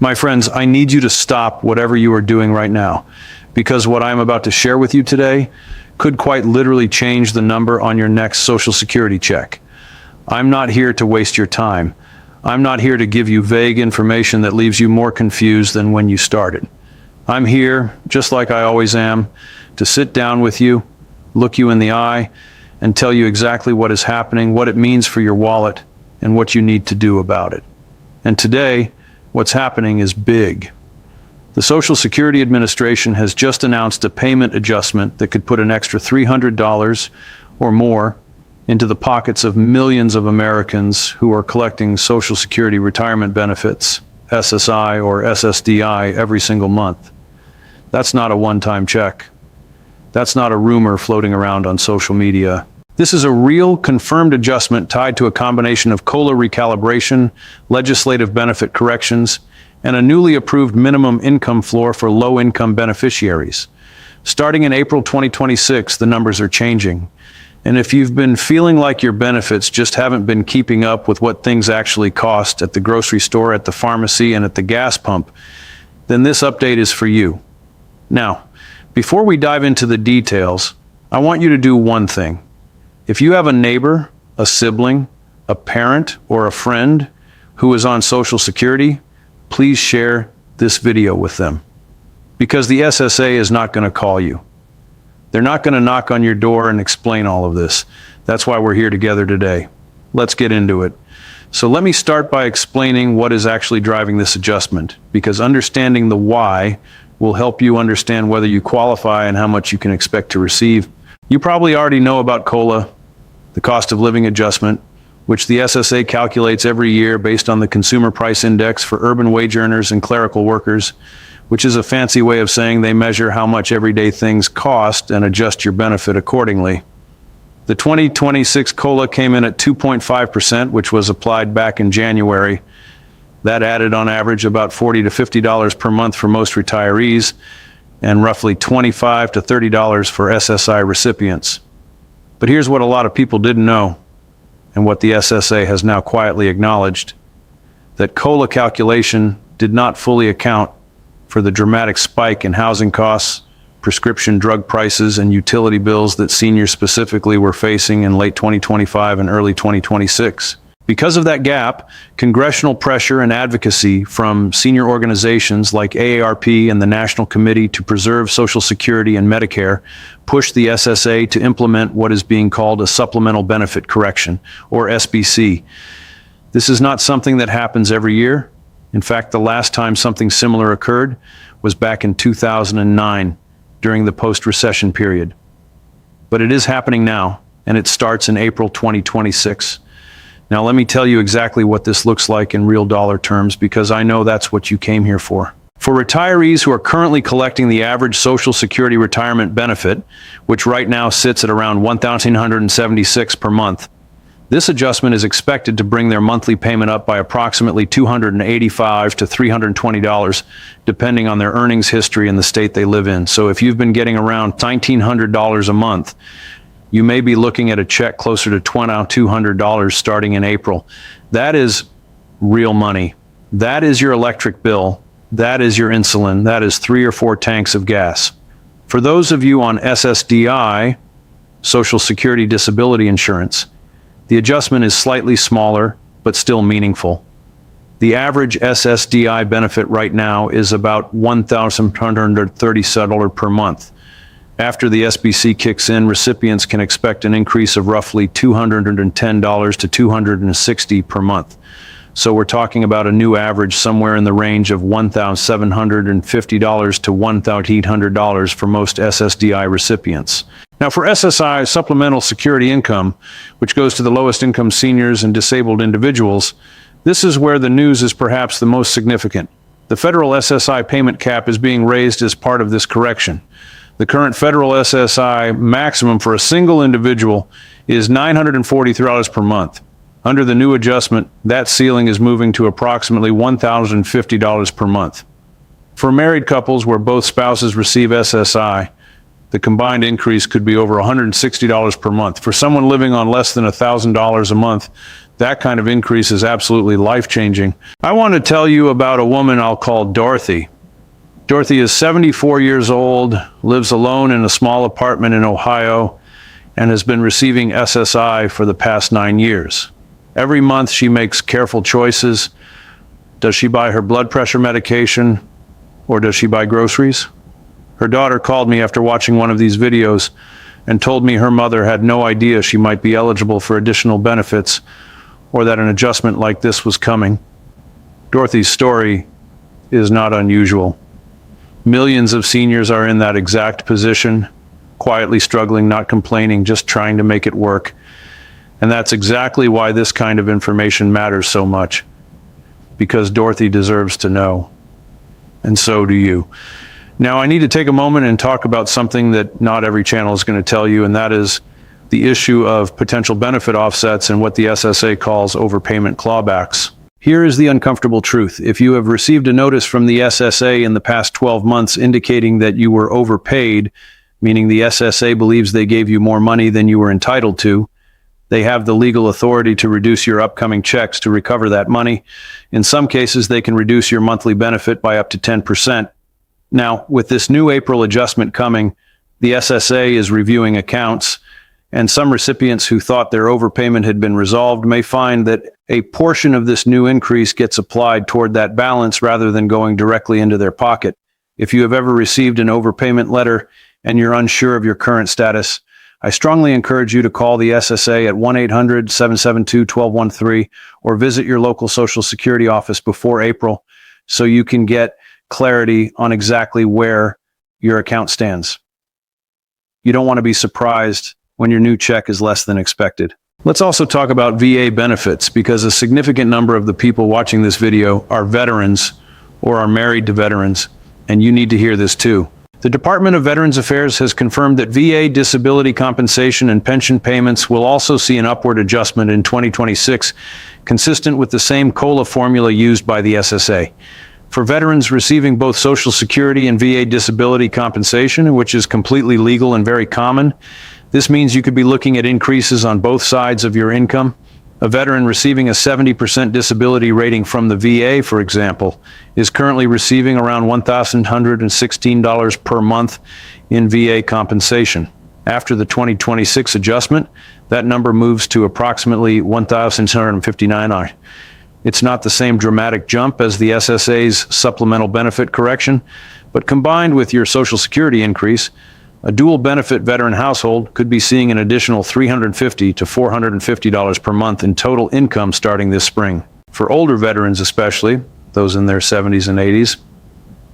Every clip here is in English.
My friends, I need you to stop whatever you are doing right now, because what I'm about to share with you today could quite literally change the number on your next Social Security check. I'm not here to waste your time. I'm not here to give you vague information that leaves you more confused than when you started. I'm here, just like I always am, to sit down with you, look you in the eye, and tell you exactly what is happening, what it means for your wallet, and what you need to do about it. And today, what's happening is big. The Social Security Administration has just announced a payment adjustment that could put an extra $300 or more into the pockets of millions of Americans who are collecting Social Security retirement benefits, SSI or SSDI, every single month. That's not a one-time check. That's not a rumor floating around on social media. This is a real, confirmed adjustment tied to a combination of COLA recalibration, legislative benefit corrections, and a newly approved minimum income floor for low-income beneficiaries. Starting in April 2026, the numbers are changing. And if you've been feeling like your benefits just haven't been keeping up with what things actually cost at the grocery store, at the pharmacy, and at the gas pump, then this update is for you. Now, before we dive into the details, I want you to do one thing. If you have a neighbor, a sibling, a parent, or a friend who is on Social Security, please share this video with them. Because the SSA is not going to call you. They're not going to knock on your door and explain all of this. That's why we're here together today. Let's get into it. So let me start by explaining what is actually driving this adjustment, because understanding the why will help you understand whether you qualify and how much you can expect to receive. You probably already know about COLA, the cost of living adjustment, which the SSA calculates every year based on the Consumer Price Index for urban wage earners and clerical workers, which is a fancy way of saying they measure how much everyday things cost and adjust your benefit accordingly. The 2026 COLA came in at 2.5%, which was applied back in January. That added on average about $40 to $50 per month for most retirees, and roughly $25 to $30 for SSI recipients. But here's what a lot of people didn't know, and what the SSA has now quietly acknowledged, that COLA calculation did not fully account for the dramatic spike in housing costs, prescription drug prices, and utility bills that seniors specifically were facing in late 2025 and early 2026. Because of that gap, congressional pressure and advocacy from senior organizations like AARP and the National Committee to Preserve Social Security and Medicare pushed the SSA to implement what is being called a supplemental benefit correction, or SBC. This is not something that happens every year. In fact, the last time something similar occurred was back in 2009, during the post-recession period. But it is happening now, and it starts in April 2026. Now let me tell you exactly what this looks like in real dollar terms, because I know that's what you came here for. For retirees who are currently collecting the average Social Security retirement benefit, which right now sits at around $1,976 per month, this adjustment is expected to bring their monthly payment up by approximately $285 to $320, depending on their earnings history and the state they live in. So if you've been getting around $1,900 a month, you may be looking at a check closer to $2,200 starting in April. That is real money. That is your electric bill. That is your insulin. That is 3 or 4 tanks of gas. For those of you on SSDI, Social Security Disability Insurance, the adjustment is slightly smaller, but still meaningful. The average SSDI benefit right now is about $1,230 per month. After the SBC kicks in, recipients can expect an increase of roughly $210 to $260 per month. So we're talking about a new average somewhere in the range of $1,750 to $1,800 for most SSDI recipients. Now for SSI, Supplemental Security Income, which goes to the lowest income seniors and disabled individuals, this is where the news is perhaps the most significant. The federal SSI payment cap is being raised as part of this correction. The current federal SSI maximum for a single individual is $943 per month. Under the new adjustment, that ceiling is moving to approximately $1,050 per month. For married couples where both spouses receive SSI, the combined increase could be over $160 per month. For someone living on less than $1,000 a month, That kind of increase is absolutely life-changing. I want to tell you about a woman I'll call Dorothy. Dorothy is 74 years old, lives alone in a small apartment in Ohio, and has been receiving SSI for the past 9 years. Every month she makes careful choices. Does she buy her blood pressure medication, or does she buy groceries? Her daughter called me after watching one of these videos and told me her mother had no idea she might be eligible for additional benefits or that an adjustment like this was coming. Dorothy's story is not unusual. Millions of seniors are in that exact position, quietly struggling, not complaining, just trying to make it work. And that's exactly why this kind of information matters so much, because Dorothy deserves to know. And so do you. Now, I need to take a moment and talk about something that not every channel is going to tell you, and that is the issue of potential benefit offsets and what the SSA calls overpayment clawbacks. Here is the uncomfortable truth. If you have received a notice from the SSA in the past 12 months indicating that you were overpaid, meaning the SSA believes they gave you more money than you were entitled to, they have the legal authority to reduce your upcoming checks to recover that money. In some cases, they can reduce your monthly benefit by up to 10%. Now, with this new April adjustment coming, the SSA is reviewing accounts, and some recipients who thought their overpayment had been resolved may find that a portion of this new increase gets applied toward that balance rather than going directly into their pocket. If you have ever received an overpayment letter and you're unsure of your current status, I strongly encourage you to call the SSA at 1-800-772-1213 or visit your local Social Security office before April so you can get clarity on exactly where your account stands. You don't want to be surprised when your new check is less than expected. Let's also talk about VA benefits, because a significant number of the people watching this video are veterans or are married to veterans, and you need to hear this too. The Department of Veterans Affairs has confirmed that VA disability compensation and pension payments will also see an upward adjustment in 2026, consistent with the same COLA formula used by the SSA. For veterans receiving both Social Security and VA disability compensation, which is completely legal and very common, this means you could be looking at increases on both sides of your income. A veteran receiving a 70% disability rating from the VA, for example, is currently receiving around $1,116 per month in VA compensation. After the 2026 adjustment, that number moves to approximately $1,659. It's not the same dramatic jump as the SSA's supplemental benefit correction, but combined with your Social Security increase, a dual benefit veteran household could be seeing an additional $350 to $450 per month in total income starting this spring. For older veterans especially, those in their 70s and 80s,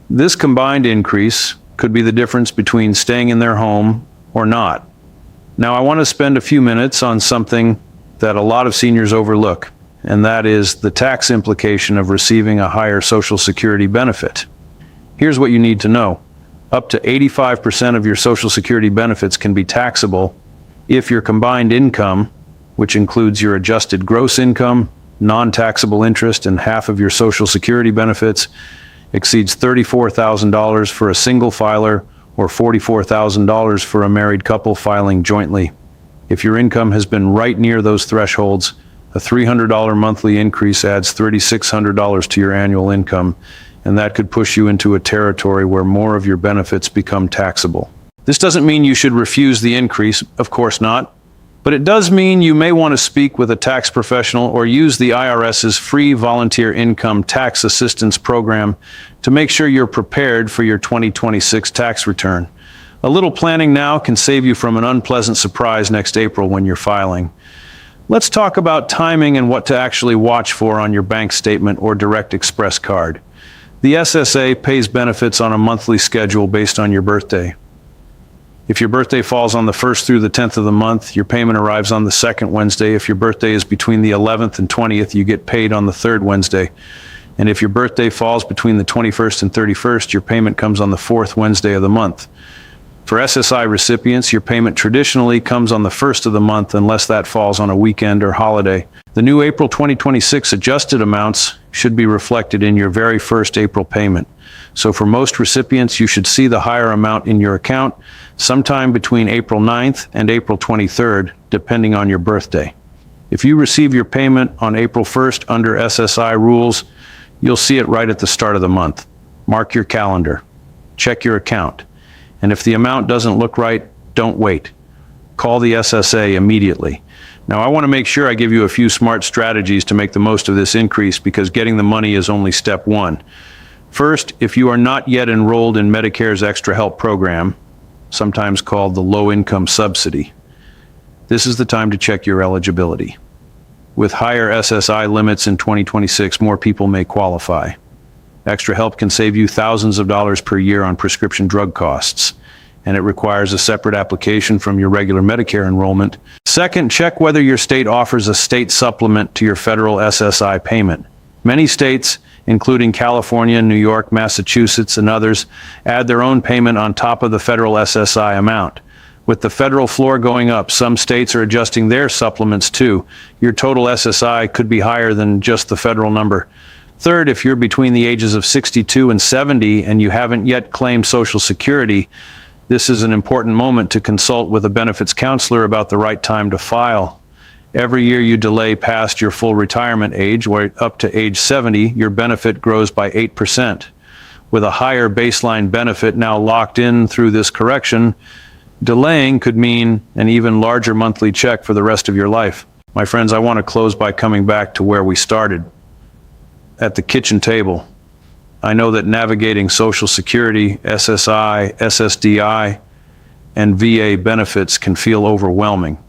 this combined increase could be the difference between staying in their home or not. Now, I want to spend a few minutes on something that a lot of seniors overlook, and that is the tax implication of receiving a higher Social Security benefit. Here's what you need to know. Up to 85% of your Social Security benefits can be taxable if your combined income, which includes your adjusted gross income, non-taxable interest, and half of your Social Security benefits, exceeds $34,000 for a single filer or $44,000 for a married couple filing jointly. If your income has been right near those thresholds, a $300 monthly increase adds $3,600 to your annual income, and that could push you into a territory where more of your benefits become taxable. This doesn't mean you should refuse the increase, of course not, but it does mean you may want to speak with a tax professional or use the IRS's free volunteer income tax assistance program to make sure you're prepared for your 2026 tax return. A little planning now can save you from an unpleasant surprise next April when you're filing. Let's talk about timing and what to actually watch for on your bank statement or Direct Express card. The SSA pays benefits on a monthly schedule based on your birthday. If your birthday falls on the 1st through the 10th of the month, your payment arrives on the 2nd Wednesday. If your birthday is between the 11th and 20th, you get paid on the 3rd Wednesday. And if your birthday falls between the 21st and 31st, your payment comes on the 4th Wednesday of the month. For SSI recipients, your payment traditionally comes on the 1st of the month unless that falls on a weekend or holiday. The new April 2026 adjusted amounts should be reflected in your very first April payment. So for most recipients, you should see the higher amount in your account sometime between April 9th and April 23rd, depending on your birthday. If you receive your payment on April 1st under SSI rules, you'll see it right at the start of the month. Mark your calendar. Check your account. And if the amount doesn't look right, don't wait. Call the SSA immediately. Now, I want to make sure I give you a few smart strategies to make the most of this increase, because getting the money is only step one. First, if you are not yet enrolled in Medicare's Extra Help program, sometimes called the low-income subsidy, this is the time to check your eligibility. With higher SSI limits in 2026, more people may qualify. Extra Help can save you thousands of dollars per year on prescription drug costs, and it requires a separate application from your regular Medicare enrollment. Second, check whether your state offers a state supplement to your federal SSI payment. Many states, including California, New York, Massachusetts, and others, add their own payment on top of the federal SSI amount. With the federal floor going up, some states are adjusting their supplements too. Your total SSI could be higher than just the federal number. Third, if you're between the ages of 62 and 70 and you haven't yet claimed Social Security, this is an important moment to consult with a benefits counselor about the right time to file. Every year you delay past your full retirement age, or up to age 70, your benefit grows by 8%. With a higher baseline benefit now locked in through this correction, delaying could mean an even larger monthly check for the rest of your life. My friends, I want to close by coming back to where we started, at the kitchen table. I know that navigating Social Security, SSI, SSDI, and VA benefits can feel overwhelming.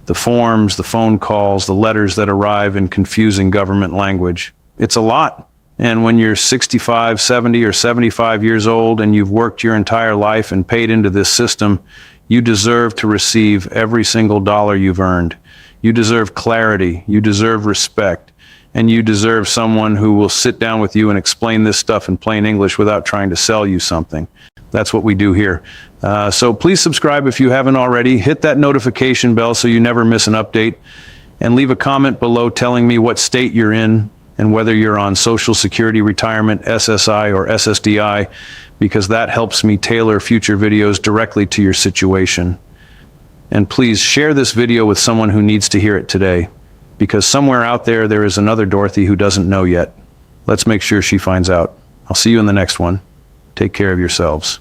The forms, the phone calls, the letters that arrive in confusing government language. It's a lot. And when you're 65, 70, or 75 years old and you've worked your entire life and paid into this system, you deserve to receive every single dollar you've earned. You deserve clarity, you deserve respect, and you deserve someone who will sit down with you and explain this stuff in plain English without trying to sell you something. That's what we do here. So please subscribe if you haven't already. Hit that notification bell so you never miss an update, and leave a comment below telling me what state you're in and whether you're on Social Security, retirement, SSI, or SSDI, because that helps me tailor future videos directly to your situation. And please share this video with someone who needs to hear it today, because somewhere out there, there is another Dorothy who doesn't know yet. Let's make sure she finds out. I'll see you in the next one. Take care of yourselves.